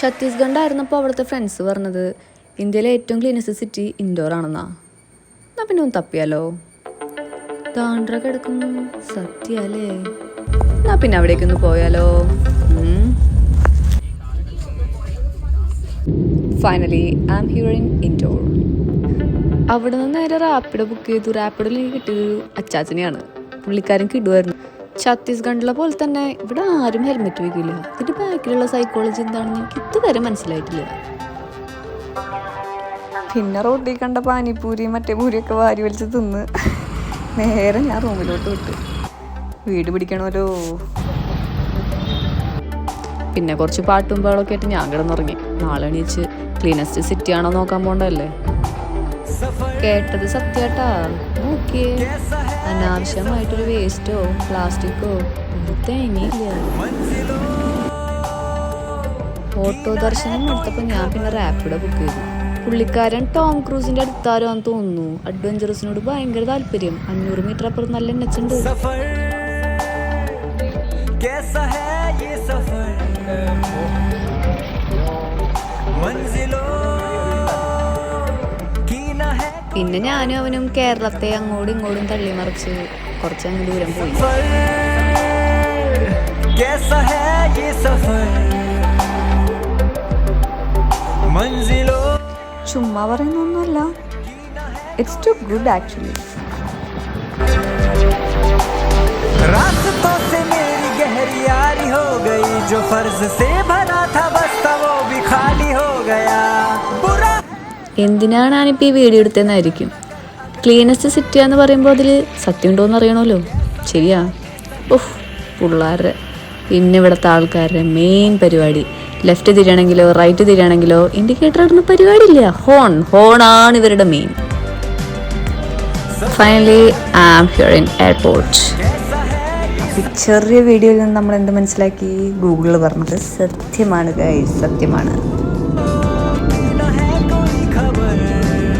ഛത്തീസ്ഗഡായിരുന്നപ്പോൾ അവിടുത്തെ ഫ്രണ്ട്സ് പറഞ്ഞത് ഇന്ത്യയിലെ ഏറ്റവും ക്ലീനസ്റ്റ് സിറ്റി ഇൻഡോർ ആണെന്നാ. എന്നാൽ പിന്നെ ഒന്ന് തപ്പിയാലോ? താണ്ട്ര കിടക്കുന്നു, സത്യല്ലേ? എന്നാ പിന്നെ അവിടേക്കൊന്ന് പോയാലോ? Finally I am here in Indore. അവിടെ നിന്ന് നേരെ റാപ്പിഡോ ബുക്ക് ചെയ്തു. റാപ്പിഡോയിൽ എനിക്ക് കിട്ടിയത് അച്ചാച്ചനെയാണ്. പുള്ളിക്കാരൻ കിടുമായിരുന്നു. ഛത്തീസ്ഗഡിലെ പോലെ തന്നെ ഇവിടെ ആരും ഹെൽമെറ്റ് വയ്ക്കില്ല. ഇതിന്റെ ബാക്കിലുള്ള സൈക്കോളജി എന്താണെന്ന് എനിക്ക് ഇതുവരെ മനസ്സിലായിട്ടില്ല. പിന്നെ റോട്ടിൽ കണ്ട പാനിപ്പൂരി മറ്റേ പൂരിയൊക്കെ വാരി വലിച്ച് തിന്ന് നേരെ ഞാൻ റൂമിലോട്ട് വിട്ടു. വീട് പിടിക്കണമല്ലോ. പിന്നെ കുറച്ച് പാട്ടും പാടൊക്കെ ആയിട്ട് ഞാൻ കിടന്നുറങ്ങി. നാളെ എണീച്ച് ക്ലീനസ്റ്റ് സിറ്റി ആണോ നോക്കാൻ പോണ്ടല്ലേ. കേട്ടത് സത്യാട്ടാ. നോക്കിയേ, അനാവശ്യമായിട്ടൊരു വേസ്റ്റോ പ്ലാസ്റ്റിക്കോ തേങ്ങയില്ല. ഓട്ടോ ദർശനം എടുത്തപ്പോൾ ഞാൻ പിന്നെ റാപ്പിഡോ ബുക്ക് ചെയ്തു. പുള്ളിക്കാരൻ ടോം ക്രൂസിന്റെ അടുത്താരോ ആണെന്ന് തോന്നുന്നു. അഡ്വഞ്ചറസിനോട് ഭയങ്കര താല്പര്യം. 500 മീറ്റർ അപ്പുറം നല്ല എണ്ണച്ചുണ്ട്. പിന്നെ ഞാനും അവനും കേരളത്തെ അങ്ങോട്ടും ഇങ്ങോട്ടും തള്ളി മറിച്ച് കുറച്ചങ്ങ് ദൂരം പോയി. ചുമ്മാ പറയുന്നൊന്നുമല്ല, ഇറ്റ്സ് ടു ഗുഡ് ആക്ച്വലി. रास्तों से मेरी गहरी यारी हो गई, जो फर्ज से भरा था बस वो भी खाली हो गया. എന്തിനാണ് ഞാനിപ്പോൾ ഈ വീഡിയോ എടുത്തതെന്നായിരിക്കും. ക്ലീനസ്റ്റ് സിറ്റി എന്ന് പറയുമ്പോൾ അതിൽ സത്യം ഉണ്ടോയെന്ന് അറിയണമല്ലോ. ശരിയാ. പിള്ളേരുടെ പിന്നെ ഇവിടുത്തെ ആൾക്കാരുടെ മെയിൻ പരിപാടി ലെഫ്റ്റ് തിരിയണമെങ്കിലോ റൈറ്റ് തിരിയണമെങ്കിലോ ഇൻഡിക്കേറ്റർ ഇടുന്ന പരിപാടിയില്ല. ഹോണാണ് ഇവരുടെ main. Finally I am here in airport. ചെറിയ വീഡിയോയിൽ നിന്ന് നമ്മൾ എന്ത് മനസ്സിലാക്കി? ഗൂഗിളിൽ പറഞ്ഞത് സത്യമാണ് ഗൈസ്, സത്യമാണ്.